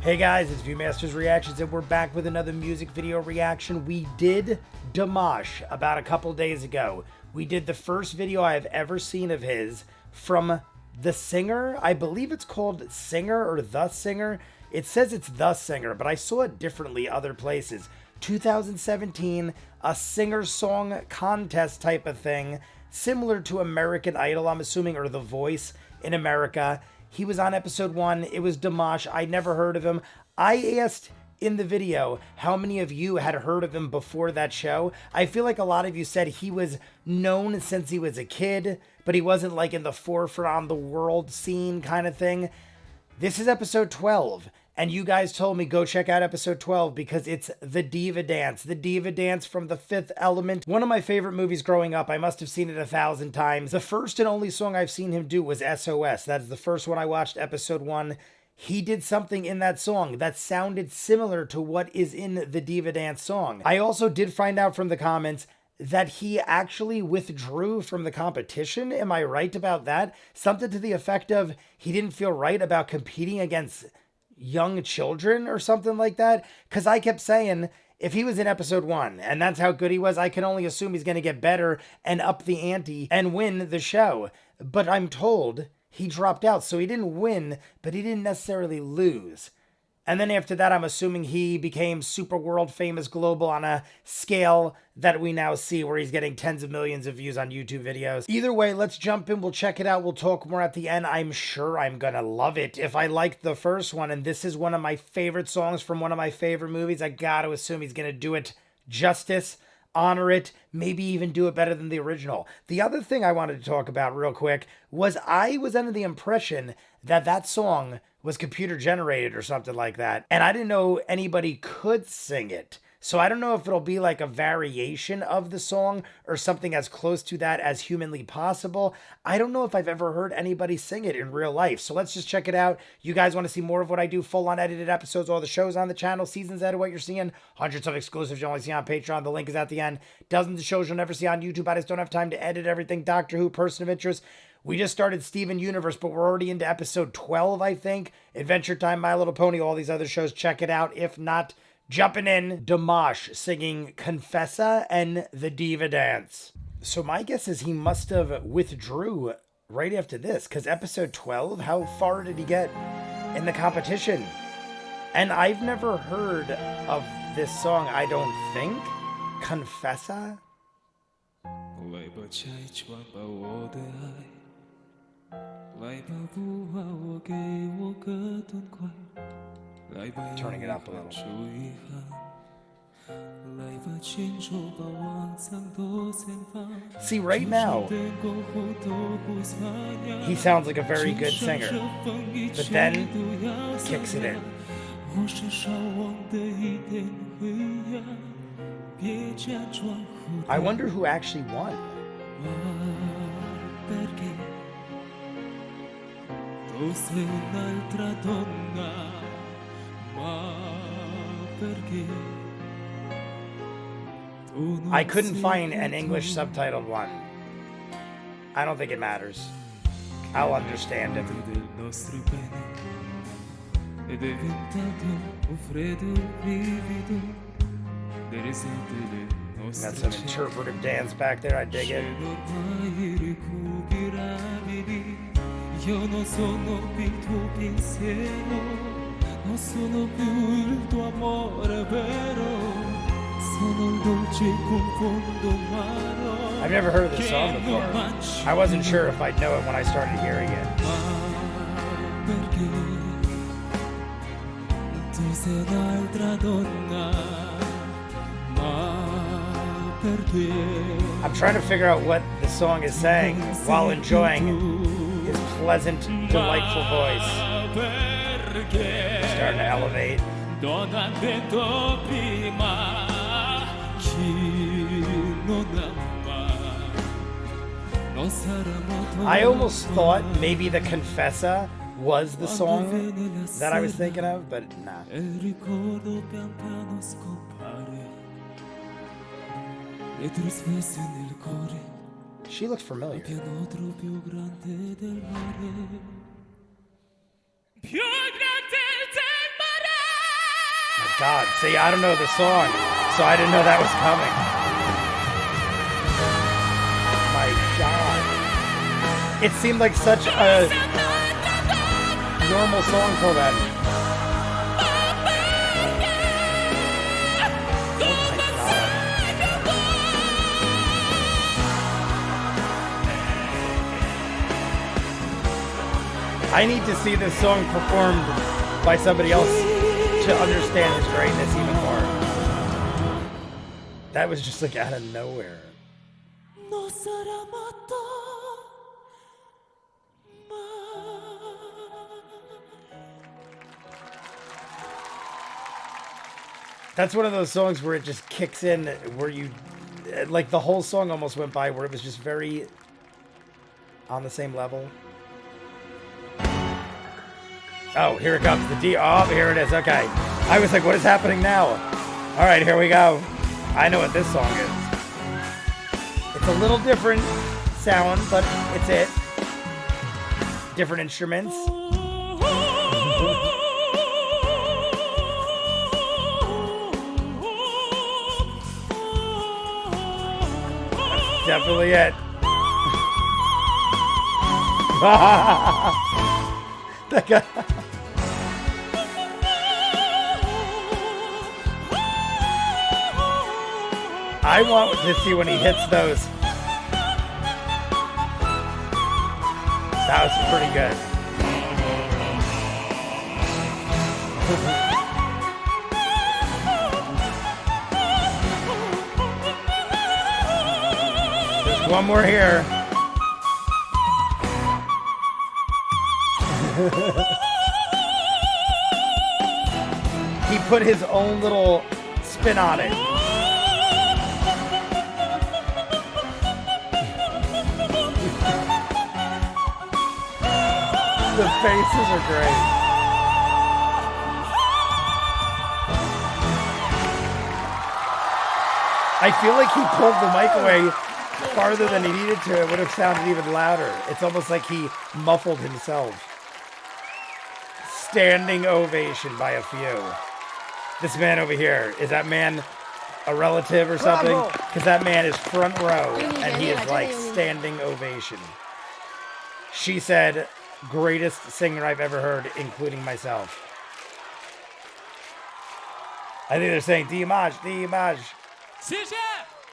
Hey guys, it's ViewMasters Reactions and we're back with another music video reaction. We did Dimash about a couple days ago. We did the first video I have ever seen of his from The Singer. I believe it's called Singer or The Singer. It says it's The Singer, but I saw it differently other places. 2017, a singer-song contest type of thing, similar to American Idol, I'm assuming, or The Voice in America. He was on episode 1. It was Dimash. I'd never heard of him. I asked in the video how many of you had heard of him before that show. I feel like a lot of you said he was known since he was a kid, but he wasn't like in the forefront on the world scene kind of thing. This is episode 12, and you guys told me go check out episode 12 because it's the Diva Dance. The Diva Dance from The Fifth Element. One of my favorite movies growing up. I must have seen it 1,000 times. The first and only song I've seen him do was SOS. That's the first one I watched, episode 1. He did something in that song that sounded similar to what is in the Diva Dance song. I also did find out from the comments that he actually withdrew from the competition. Am I right about that? Something to the effect of he didn't feel right about competing against young children or something like that. Because I kept saying, if he was in episode 1 and that's how good he was, I can only assume he's going to get better and up the ante and win the show. But I'm told he dropped out, so he didn't win, but he didn't necessarily lose. And then after that, I'm assuming he became super world famous global on a scale that we now see where he's getting tens of millions of views on YouTube videos. Either way, let's jump in. We'll check it out. We'll talk more at the end. I'm sure I'm going to love it. If I liked the first one, and this is one of my favorite songs from one of my favorite movies, I got to assume he's going to do it justice, honor it, maybe even do it better than the original. The other thing I wanted to talk about real quick was I was under the impression that that song was computer generated or something like that. And I didn't know anybody could sing it. So I don't know if it'll be like a variation of the song or something as close to that as humanly possible. I don't know if I've ever heard anybody sing it in real life. So let's just check it out. You guys want to see more of what I do, full on edited episodes, all the shows on the channel, seasons out of what you're seeing, hundreds of exclusives you only see on Patreon. The link is at the end. Dozens of shows you'll never see on YouTube. I just don't have time to edit everything. Doctor Who, Person of Interest. We just started Steven Universe, but we're already into episode 12, I think. Adventure Time, My Little Pony, all these other shows. Check it out. If not, jumping in, Dimash singing Confessa and the Diva Dance. So my guess is he must have withdrew right after this, because episode 12, how far did he get in the competition? And I've never heard of this song, I don't think. Confessa? Turning it up a little. See, right now, he sounds like a very good singer, but then kicks it in. I wonder who actually won. I couldn't find an English subtitled one. I don't think it matters. I'll understand him. Got some interpretive dance back there, I dig it. Io non sono più il tuo pensiero, non sono più il tuo amore vero, sono il dolce confondo amaro. I've never heard of this song before. I wasn't sure if I'd know it when I started hearing it. Tu sei un'altra donna, ma perché? I'm trying to figure out what the song is saying while enjoying his pleasant, delightful voice. Starting to elevate. I almost thought maybe the Confessa was the song that I was thinking of, but nah. She looks familiar. God. See, I don't know the song, so I didn't know that was coming. My God. It seemed like such a normal song till then. I need to see this song performed by somebody else to understand his greatness even more. That was just like out of nowhere. That's one of those songs where it just kicks in, where you, like the whole song almost went by where it was just very on the same level. Oh, here it comes. Oh, here it is. Okay. I was like, what is happening now? All right, here we go. I know what this song is. It's a little different sound, but it's it. Different instruments. That's definitely it. That guy. I want to see when he hits those. That was pretty good. There's one more here. He put his own little spin on it. The faces are great. I feel like he pulled the mic away farther than he needed to. It would have sounded even louder. It's almost like he muffled himself. Standing ovation by a few. This man over here, is that man a relative or something? Because that man is front row and he is like standing ovation. She said, greatest singer I've ever heard, including myself. I think they're saying Dimash, Dimash.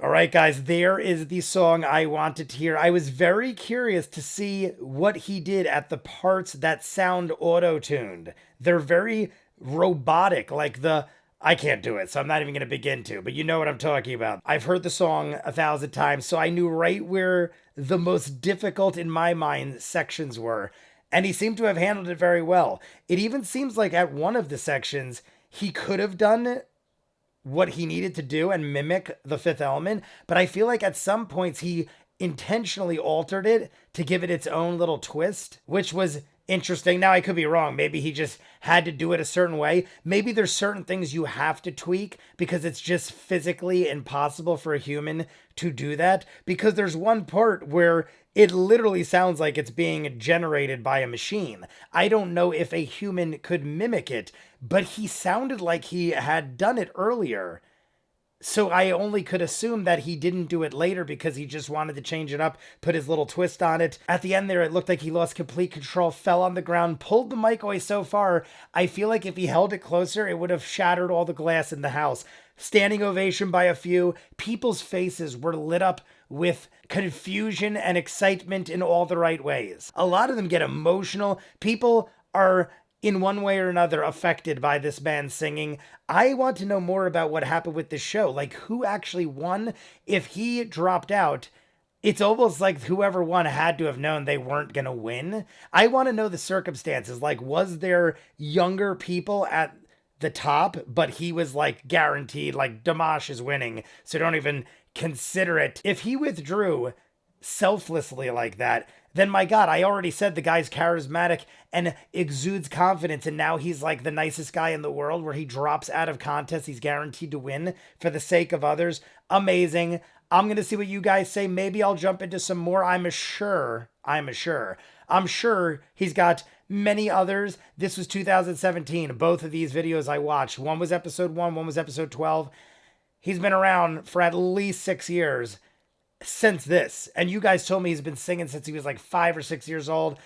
All right, guys, there is the song I wanted to hear. I was very curious to see what he did at the parts that sound auto-tuned. They're very robotic, like I can't do it, so I'm not even going to begin to, but you know what I'm talking about. I've heard the song 1,000 times, so I knew right where the most difficult, in my mind, sections were, and he seemed to have handled it very well. It even seems like at one of the sections, he could have done what he needed to do and mimic the Fifth Element, but I feel like at some points he intentionally altered it to give it its own little twist, which was interesting. Now I could be wrong. Maybe he just had to do it a certain way. Maybe there's certain things you have to tweak because it's just physically impossible for a human to do that, because there's one part where it literally sounds like it's being generated by a machine. I don't know if a human could mimic it, but he sounded like he had done it earlier. So I only could assume that he didn't do it later because he just wanted to change it up, put his little twist on it. At the end there, it looked like he lost complete control, fell on the ground, pulled the mic away so far. I feel like if he held it closer, it would have shattered all the glass in the house. Standing ovation by a few. People's faces were lit up with confusion and excitement in all the right ways. A lot of them get emotional. People are in one way or another affected by this band singing. I want to know more about what happened with this show. Like, who actually won? If he dropped out, it's almost like whoever won had to have known they weren't going to win. I want to know the circumstances. Like, was there younger people at the top, but he was like guaranteed, like Dimash is winning, so don't even consider it. If he withdrew selflessly like that, then my God, I already said the guy's charismatic and exudes confidence, and now he's like the nicest guy in the world where he drops out of contests. He's guaranteed to win for the sake of others. Amazing. I'm going to see what you guys say. Maybe I'll jump into some more. I'm sure he's got many others. This was 2017. Both of these videos I watched. One was episode 1, one was episode 12. He's been around for at least 6 years since this. And you guys told me he's been singing since he was like 5 or 6 years old.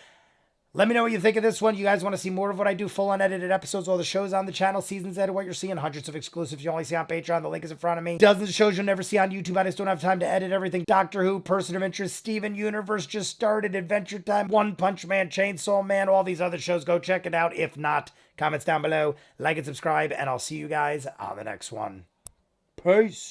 Let me know what you think of this one. You guys want to see more of what I do, full unedited episodes, all the shows on the channel, seasons edited, what you're seeing, hundreds of exclusives you only see on Patreon. The link is in front of me. Dozens of shows you'll never see on YouTube. I just don't have time to edit everything. Doctor Who, Person of Interest, Steven Universe just started, Adventure Time, One Punch Man, Chainsaw Man, all these other shows. Go check it out. If not, comments down below, like and subscribe, and I'll see you guys on the next one. Peace.